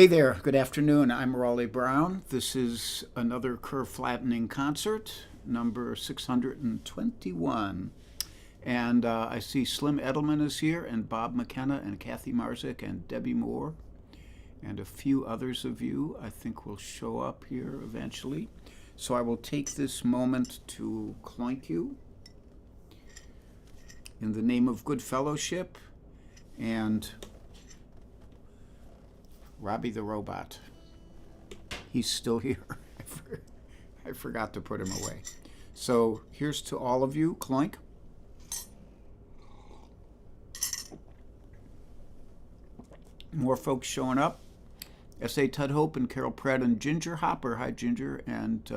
Hey there, good afternoon. I'm Raleigh Brown. This is another curve flattening concert, number 621. And I see Slim Edelman is here, and Bob McKenna, and Kathy Marzik, and Debbie Moore, and a few others of you I think will show up here eventually. So I will take this moment to clink you in the name of good fellowship and Robbie the Robot. He's still here. I forgot to put him away. So here's to all of you. Clink. More folks showing up. S.A. Tudhope and Carol Pratt and Ginger Hopper. Hi, Ginger. And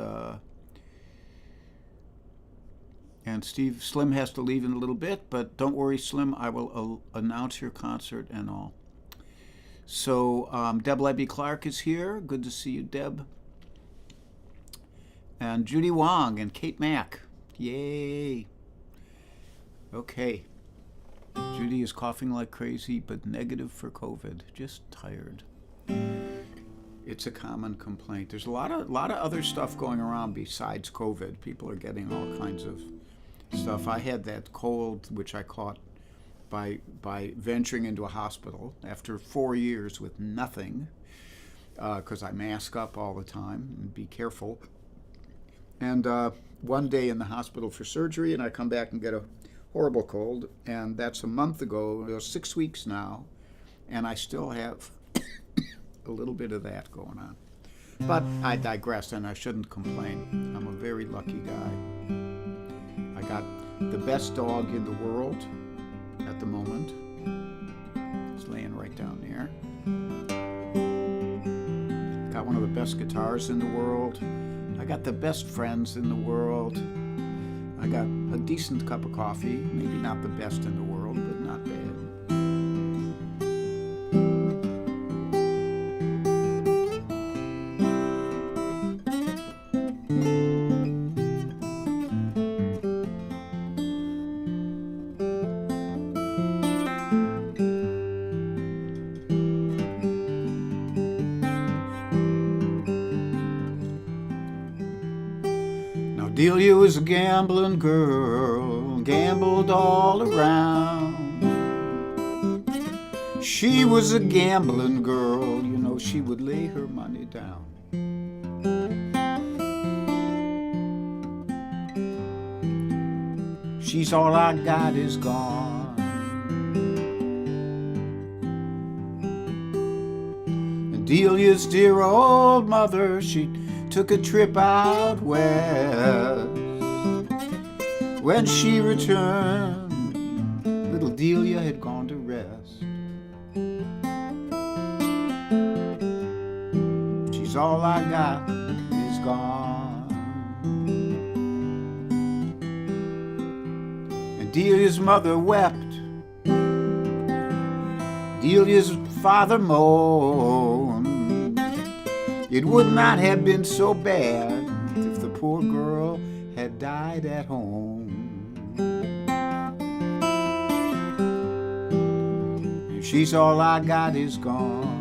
Steve, Slim has to leave in a little bit, but don't worry, Slim. I will announce your concert and all. So Deb Levy-Clark is here. Good to see you, Deb. And Judy Wong and Kate Mack. Yay. Okay. Judy is coughing like crazy, but negative for COVID. Just tired. It's a common complaint. There's a lot of other stuff going around besides COVID. People are getting all kinds of stuff. I had that cold, which I caught by venturing into a hospital after 4 years with nothing, because I mask up all the time and be careful. And one day in the hospital for surgery, and I come back and get a horrible cold, and that's a month ago. It was 6 weeks now, and I still have a little bit of that going on. But I digress, and I shouldn't complain. I'm a very lucky guy. I got the best dog in the world at the moment. It's laying right down there. Got one of the best guitars in the world. I got the best friends in the world. I got a decent cup of coffee, maybe not the best in the world, but not bad. Delia was a gambling girl, gambled all around. She was a gambling girl, you know, she would lay her money down. She's all I got is gone. And Delia's dear old mother, she took a trip out west. When she returned, little Delia had gone to rest. She's all I got is gone. And Delia's mother wept. Delia's father moaned. It would not have been so bad if the poor girl had died at home. And she's all I got is gone.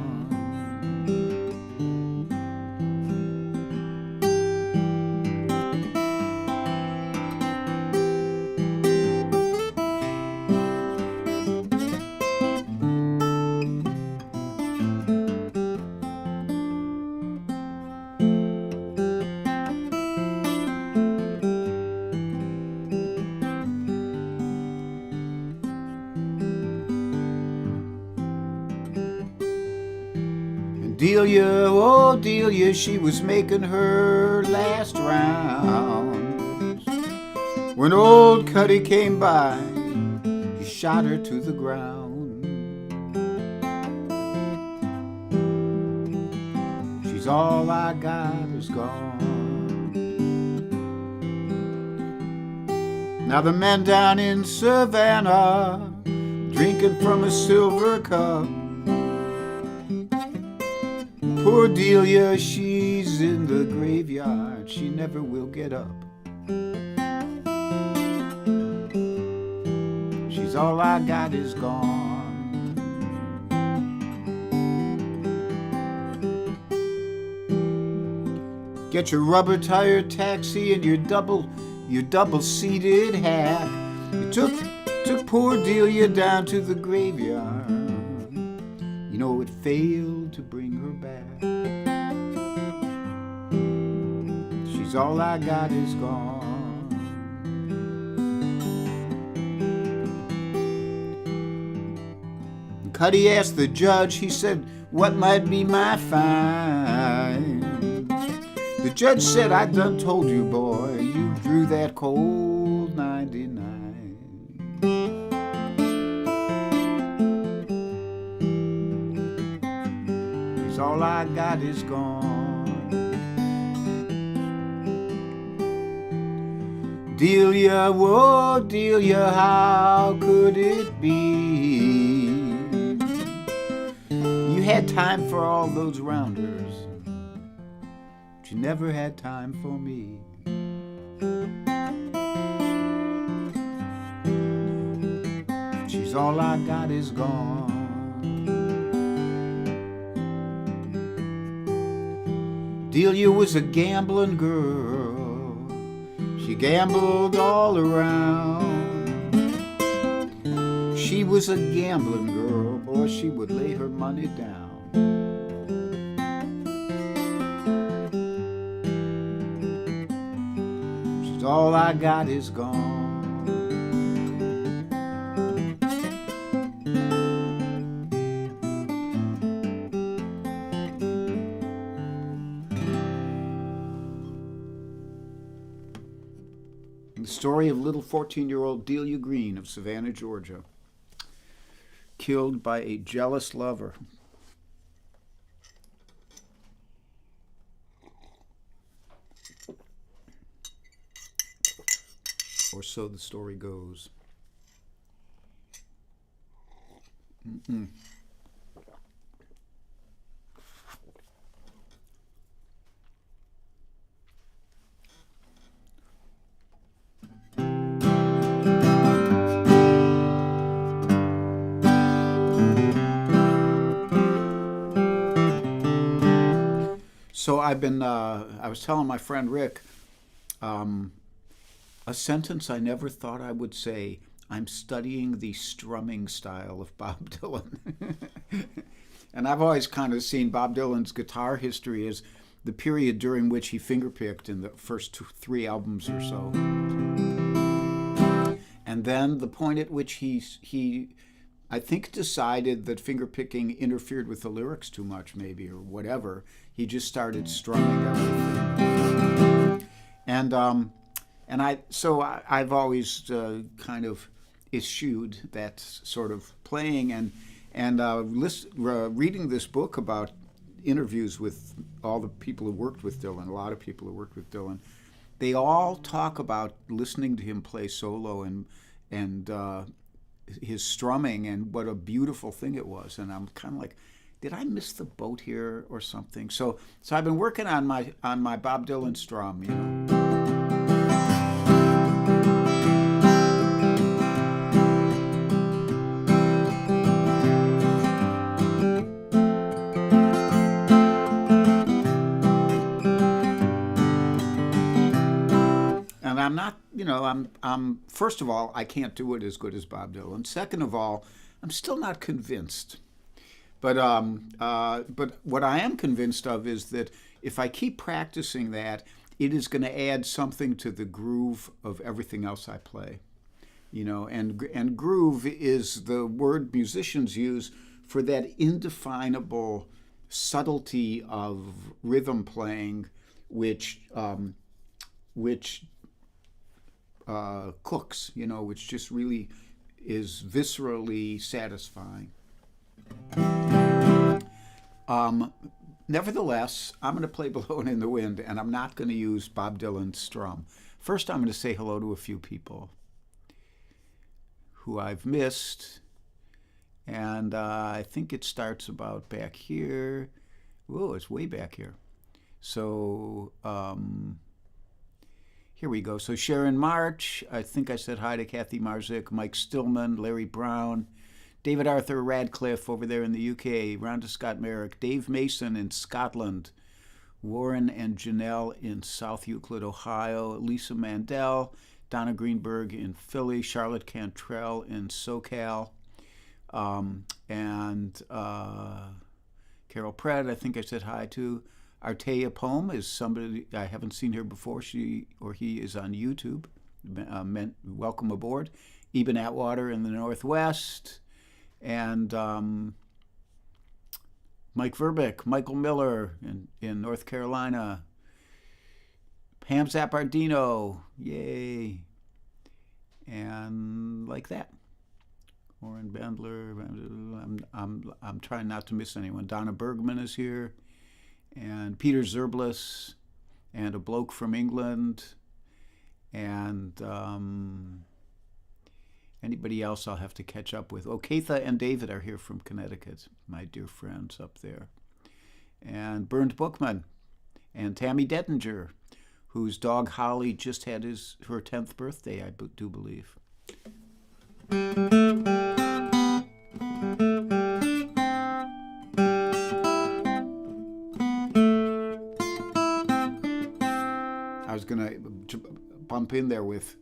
Delia, oh Delia, she was making her last rounds when old Cuddy came by. He shot her to the ground. She's all I got is gone. Now the men down in Savannah drinking from a silver cup. Poor Delia, she's in the graveyard. She never will get up. She's all I got is gone. Get your rubber tire taxi and your double-seated hack. You took poor Delia down to the graveyard. You know it failed to bring her back. She's all I got is gone. And Cuddy asked the judge, he said, what might be my fine? The judge said, I done told you, boy, you drew that cold 99. Cause all I got is gone. Delia, whoa, Delia, how could it be? You had time for all those rounders, but you never had time for me. She's all I got is gone. Delia was a gambling girl. She gambled all around. She was a gambling girl, boy, she would lay her money down. She's all I got is gone. The story of little 14-year-old Delia Green of Savannah, Georgia, killed by a jealous lover. Or so the story goes. Mm-mm. So I was telling my friend Rick, a sentence I never thought I would say. I'm studying the strumming style of Bob Dylan. And I've always kind of seen Bob Dylan's guitar history as the period during which he fingerpicked in the first 3 albums or so. And then the point at which he I think decided that fingerpicking interfered with the lyrics too much, maybe, or whatever. He just started strumming everything. And I've always kind of eschewed that sort of playing, and reading this book about interviews with all the people who worked with Dylan, a lot of people who worked with Dylan, they all talk about listening to him play solo and his strumming and what a beautiful thing it was. And I'm kind of like, did I miss the boat here or something? So I've been working on my Bob Dylan strum, you know. And I'm not, you know, I'm first of all, I can't do it as good as Bob Dylan. Second of all, I'm still not convinced. But what I am convinced of is that if I keep practicing that, it is going to add something to the groove of everything else I play. You know, and groove is the word musicians use for that indefinable subtlety of rhythm playing, which cooks, you know, which just really is viscerally satisfying. Nevertheless, I'm going to play Blowin' in the Wind, and I'm not going to use Bob Dylan's strum. First, I'm going to say hello to a few people who I've missed, and I think it starts about back here. Whoa, it's way back here. So here we go. So Sharon March, I think I said hi to Kathy Marzik, Mike Stillman, Larry Brown, David Arthur Radcliffe over there in the UK, Rhonda Scott Merrick, Dave Mason in Scotland, Warren and Janelle in South Euclid, Ohio, Lisa Mandel, Donna Greenberg in Philly, Charlotte Cantrell in SoCal, and Carol Pratt, I think I said hi to. Artea Poem is somebody I haven't seen her before. She or he is on YouTube. Welcome aboard. Eben Atwater in the Northwest, and Mike Verbeck, Michael Miller in North Carolina, Pam Zappardino, yay, and like that. Warren Bandler, I'm trying not to miss anyone. Donna Bergman is here, and Peter Zerblis, and a bloke from England, and anybody else I'll have to catch up with. Oh, Katha and David are here from Connecticut, my dear friends up there. And Bernd Bookman and Tammy Dettinger, whose dog Holly just had her 10th birthday, I do believe. I was going to bump in there with...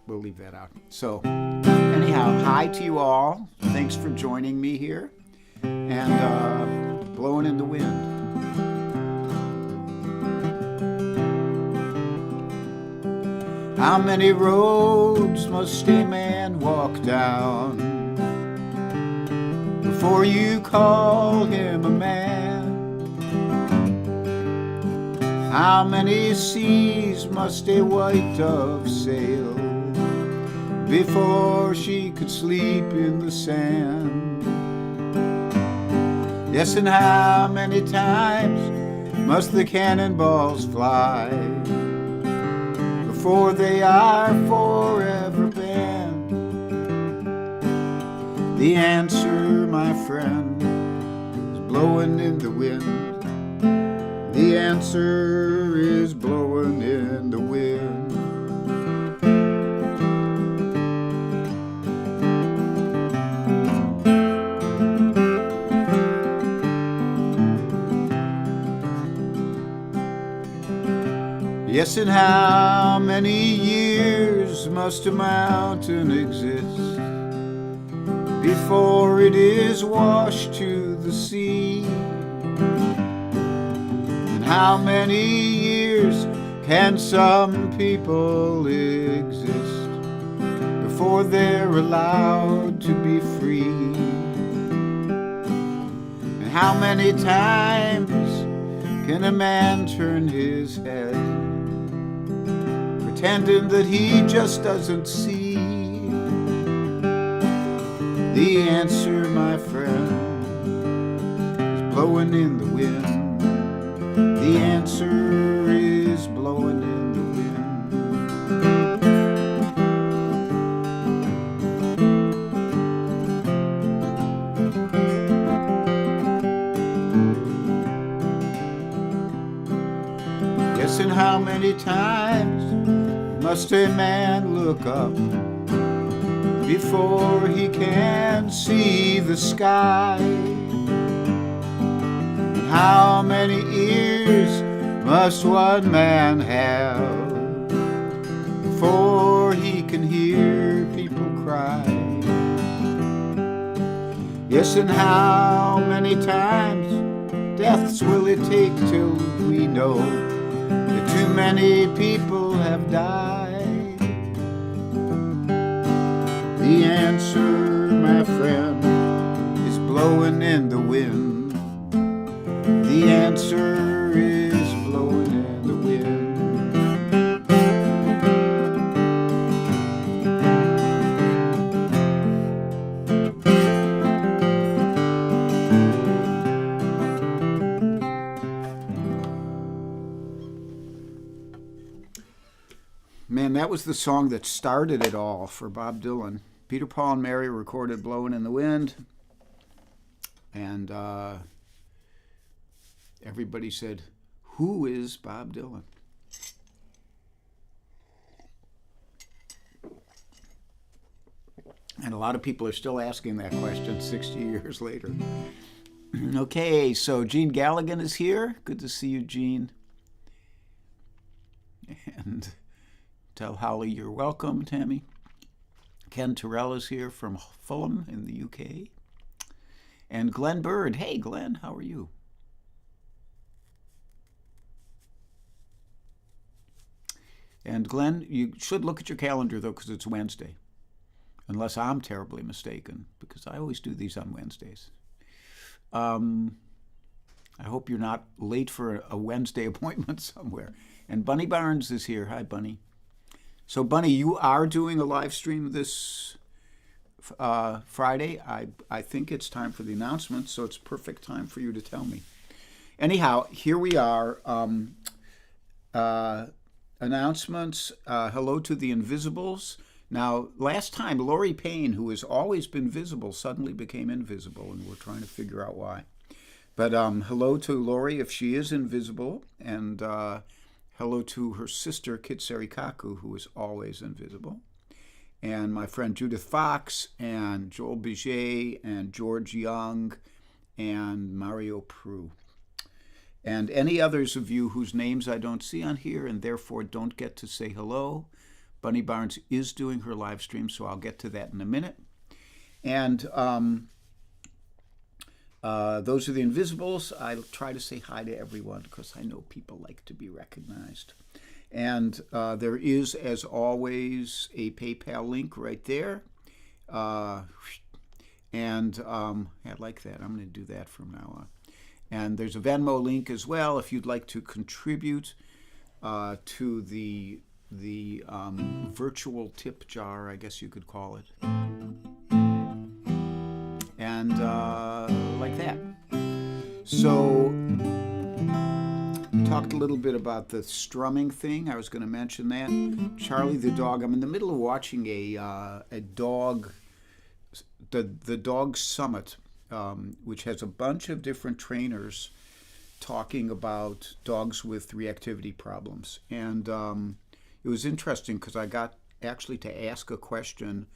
We'll leave that out. So, anyhow, hi to you all. Thanks for joining me here. And Blowin' in the Wind. How many roads must a man walk down before you call him a man? How many seas must a white dove sail before she could sleep in the sand? Yes, and how many times must the cannonballs fly before they are forever banned? The answer, my friend, is blowing in the wind. The answer is blowing in the wind. Yes, and how many years must a mountain exist before it is washed to the sea? And how many years can some people exist before they're allowed to be free? And how many times can a man turn his head, pretending that he just doesn't see? The answer, my friend, is blowing in the wind. The answer is blowing in the wind. Yes, and how many times must a man look up before he can see the sky? And how many ears must one man have before he can hear people cry? Yes, and how many times deaths will it take till we know that too many people have died? The answer, my friend, is blowing in the wind. The answer is blowing in the wind. Man, that was the song that started it all for Bob Dylan. Peter, Paul, and Mary recorded Blowin' in the Wind, and everybody said, who is Bob Dylan? And a lot of people are still asking that question 60 years later. Okay, so Gene Galligan is here. Good to see you, Gene. And tell Holly you're welcome, Tammy. Ken Terrell is here from Fulham in the UK. And Glenn Bird. Hey, Glenn, how are you? And Glenn, you should look at your calendar, though, because it's Wednesday. Unless I'm terribly mistaken, because I always do these on Wednesdays. I hope you're not late for a Wednesday appointment somewhere. And Bunny Barnes is here. Hi, Bunny. So, Bunny, you are doing a live stream this Friday. I think it's time for the announcement, so it's perfect time for you to tell me. Anyhow, here we are. Announcements. Hello to the Invisibles. Now, last time, Lori Payne, who has always been visible, suddenly became invisible, and we're trying to figure out why. But hello to Lori if she is invisible, and hello to her sister, Kitseri Kaku, who is always invisible. And my friend Judith Fox, and Joel Biget, and George Young, and Mario Prue. And any others of you whose names I don't see on here and therefore don't get to say hello, Bunny Barnes is doing her live stream, so I'll get to that in a minute. And those are the Invisibles. I'll try to say hi to everyone because I know people like to be recognized. And there is, as always, a PayPal link right there. I like that. I'm going to do that from now on. And there's a Venmo link as well if you'd like to contribute to the virtual tip jar, I guess you could call it. And like that. So, talked a little bit about the strumming thing. I was going to mention that. Charlie the dog. I'm in the middle of watching the Dog Summit, which has a bunch of different trainers talking about dogs with reactivity problems. And it was interesting because I got actually to ask a question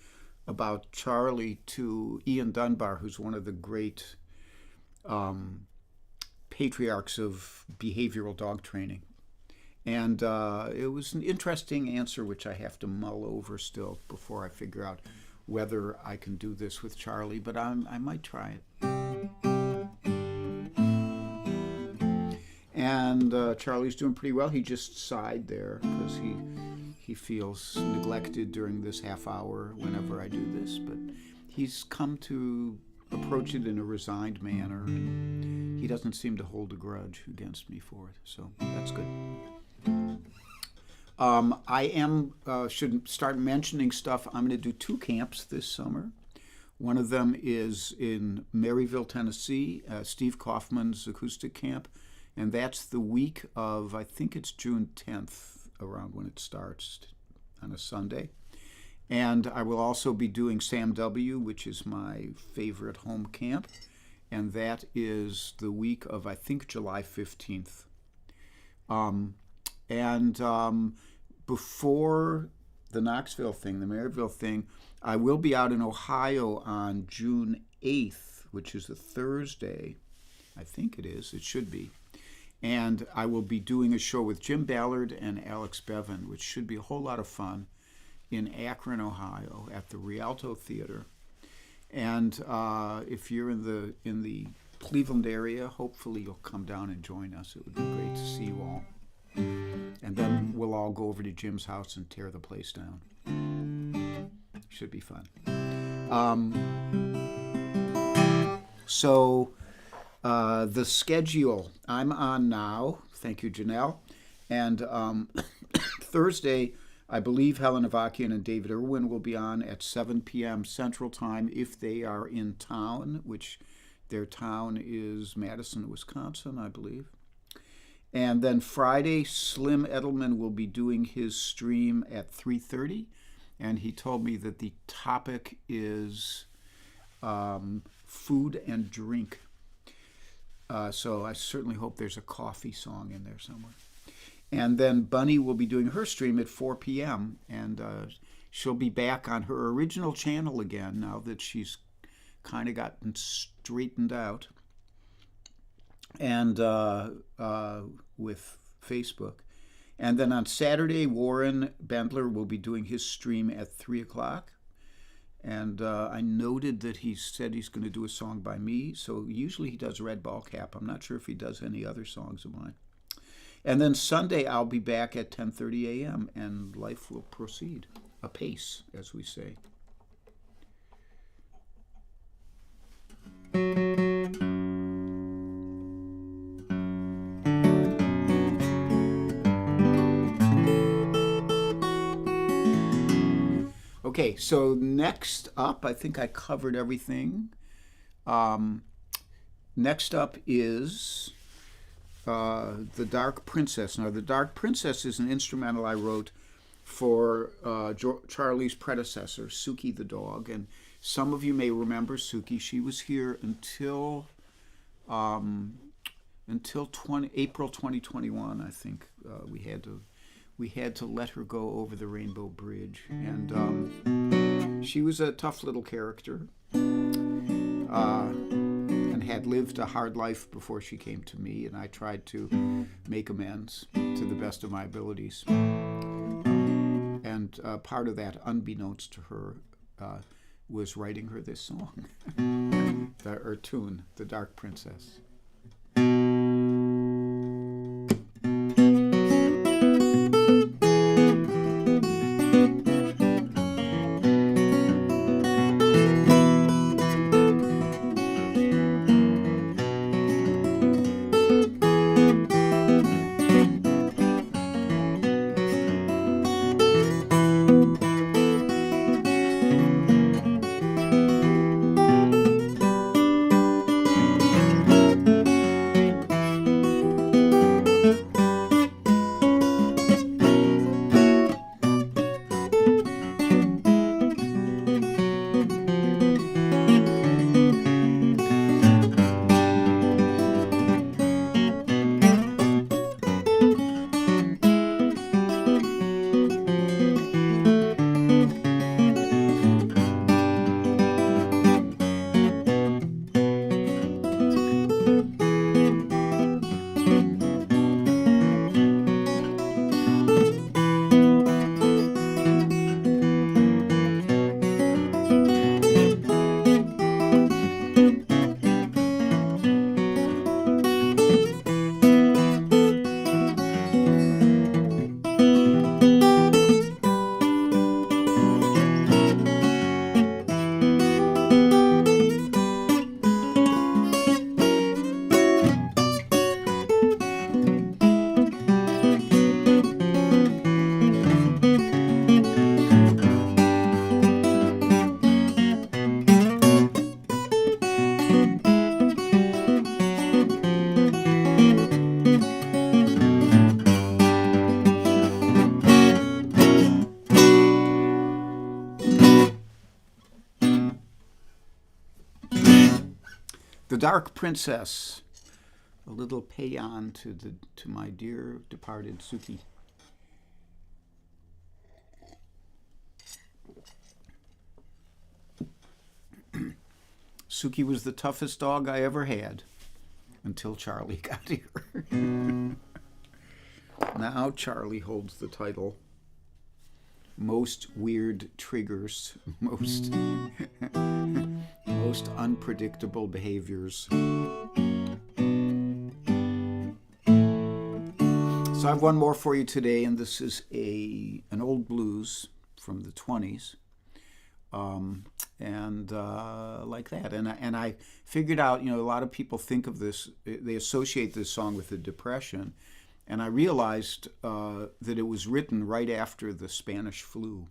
about Charlie to Ian Dunbar, who's one of the great patriarchs of behavioral dog training. And it was an interesting answer, which I have to mull over still before I figure out whether I can do this with Charlie, but I might try it. And Charlie's doing pretty well. He just sighed there because he feels neglected during this half hour whenever I do this, but he's come to approach it in a resigned manner, and he doesn't seem to hold a grudge against me for it, so that's good. Should start mentioning stuff. I'm going to do 2 camps this summer. One of them is in Maryville, Tennessee, Steve Kaufman's acoustic camp, and that's the week of, I think it's June 10th, around when it starts on a Sunday. And I will also be doing Sam W., which is my favorite home camp, and that is the week of, I think, July 15th. Before the Knoxville thing, the Maryville thing, I will be out in Ohio on June 8th, which is a Thursday. I think it is. It should be. And I will be doing a show with Jim Ballard and Alex Bevan, which should be a whole lot of fun, in Akron, Ohio, at the Rialto Theater. And if you're in the Cleveland area, hopefully you'll come down and join us. It would be great to see you all. And then we'll all go over to Jim's house and tear the place down. Should be fun. So the schedule I'm on now. Thank you, Janelle. And Thursday, I believe Helen Avakian and David Irwin will be on at 7 p.m. Central Time if they are in town, which their town is Madison, Wisconsin, I believe. And then Friday, Slim Edelman will be doing his stream at 3:30, and he told me that the topic is food and drink. So I certainly hope there's a coffee song in there somewhere. And then Bunny will be doing her stream at 4 p.m., and she'll be back on her original channel again now that she's kind of gotten straightened out, and with Facebook. And then on Saturday, Warren Bendler will be doing his stream at 3 o'clock. And I noted that he said he's going to do a song by me. So usually he does Red Ball Cap. I'm not sure if he does any other songs of mine. And then Sunday, I'll be back at 10:30 a.m. and life will proceed apace, as we say. Okay, so next up, I think I covered everything. Next up is The Dark Princess. Now, The Dark Princess is an instrumental I wrote for Charlie's predecessor, Suki the dog. And some of you may remember Suki. She was here until April 2021, I think. We had to let her go over the Rainbow Bridge. And she was a tough little character and had lived a hard life before she came to me, and I tried to make amends to the best of my abilities. And part of that, unbeknownst to her, was writing her this song, or tune, The Dark Princess. The Dark Princess, a little paean to my dear departed Suki. Suki was the toughest dog I ever had until Charlie got here. Now Charlie holds the title. Most weird triggers, most unpredictable behaviors. So I have one more for you today, and this is an old blues from the 20s, and like that. And I figured out, a lot of people think of this, they associate this song with the Depression. And I realized that it was written right after the Spanish flu,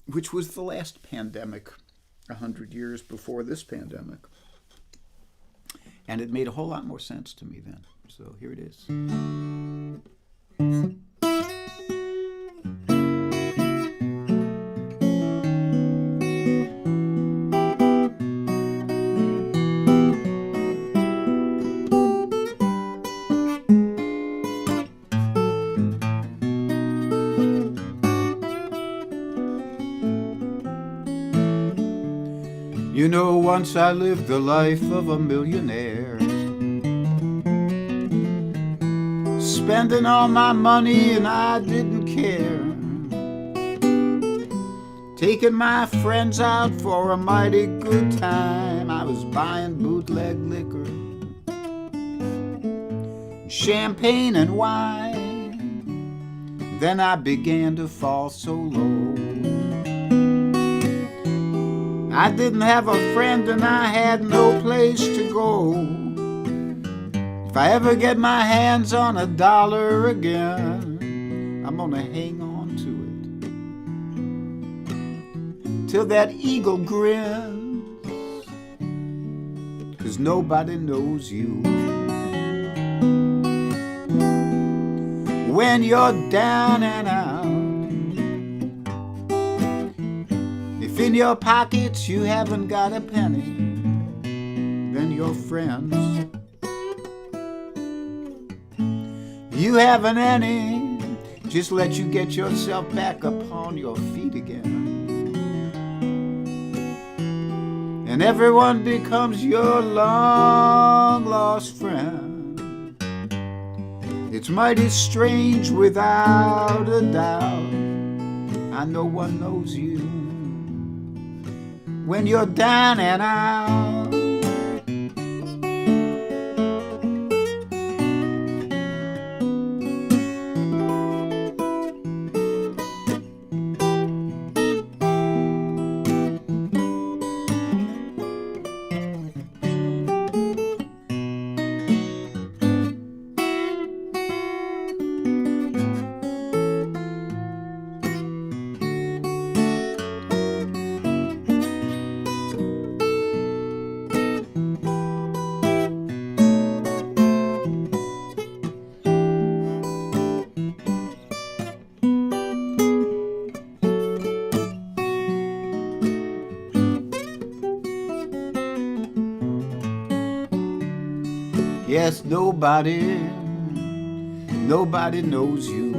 which was the last pandemic 100 years before this pandemic. And it made a whole lot more sense to me then. So here it is. know, once I lived the life of a millionaire, spending all my money and I didn't care, taking my friends out for a mighty good time. I was buying bootleg liquor, champagne and wine. Then I began to fall so low. I didn't have a friend and I had no place to go. If I ever get my hands on $1 again, I'm gonna hang on to it till that eagle grins, 'cause nobody knows you when you're down and out. If in your pockets you haven't got a penny, then your friends, you haven't any, just let you get yourself back upon your feet again. And everyone becomes your long lost friend. It's mighty strange without a doubt. I know one knows you when you're down and out. Yes, nobody knows you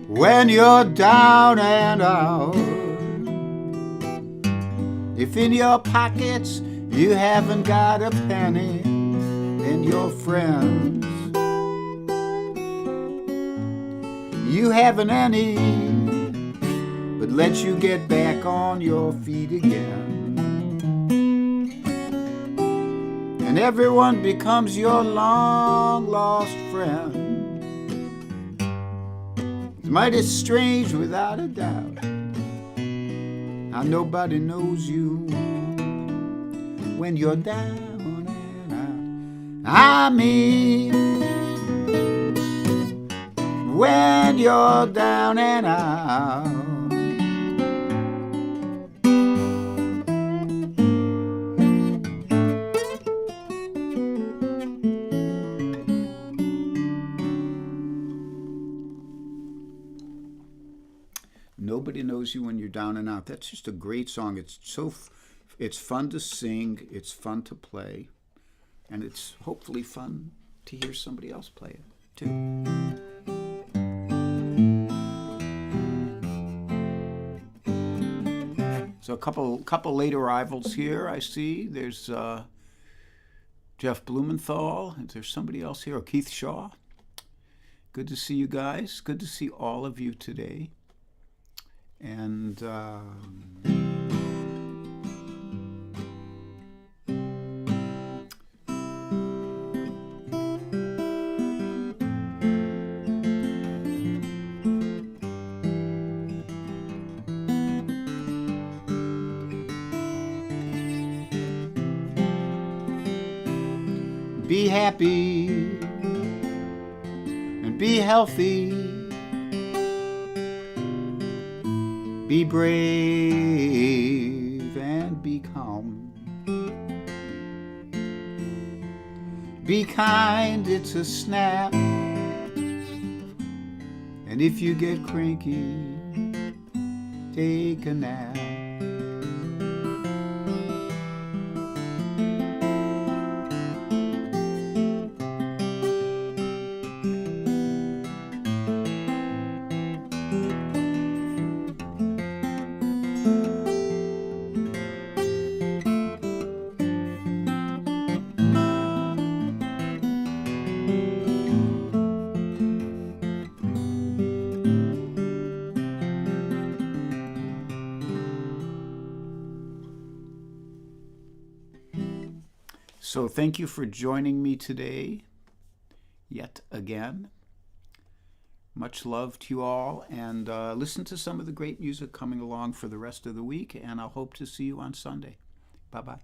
when you're down and out. If in your pockets you haven't got a penny, then your friends, you haven't any, but let you get back on your feet again. And everyone becomes your long lost friend. It's mighty strange without a doubt. How nobody knows you when you're down and out. I mean, when you're down and out. Nobody knows you when you're down and out. That's just a great song. It's fun to sing, it's fun to play, and it's hopefully fun to hear somebody else play it too. So a couple late arrivals here. I see there's Jeff Blumenthal. Is there somebody else here? Or Keith Shaw. Good to see you guys. Good to see all of you today. And be happy and be healthy. Be brave and be calm. Be kind, it's a snap. And if you get cranky, take a nap. So thank you for joining me today yet again. Much love to you all, and listen to some of the great music coming along for the rest of the week, and I'll hope to see you on Sunday. Bye-bye.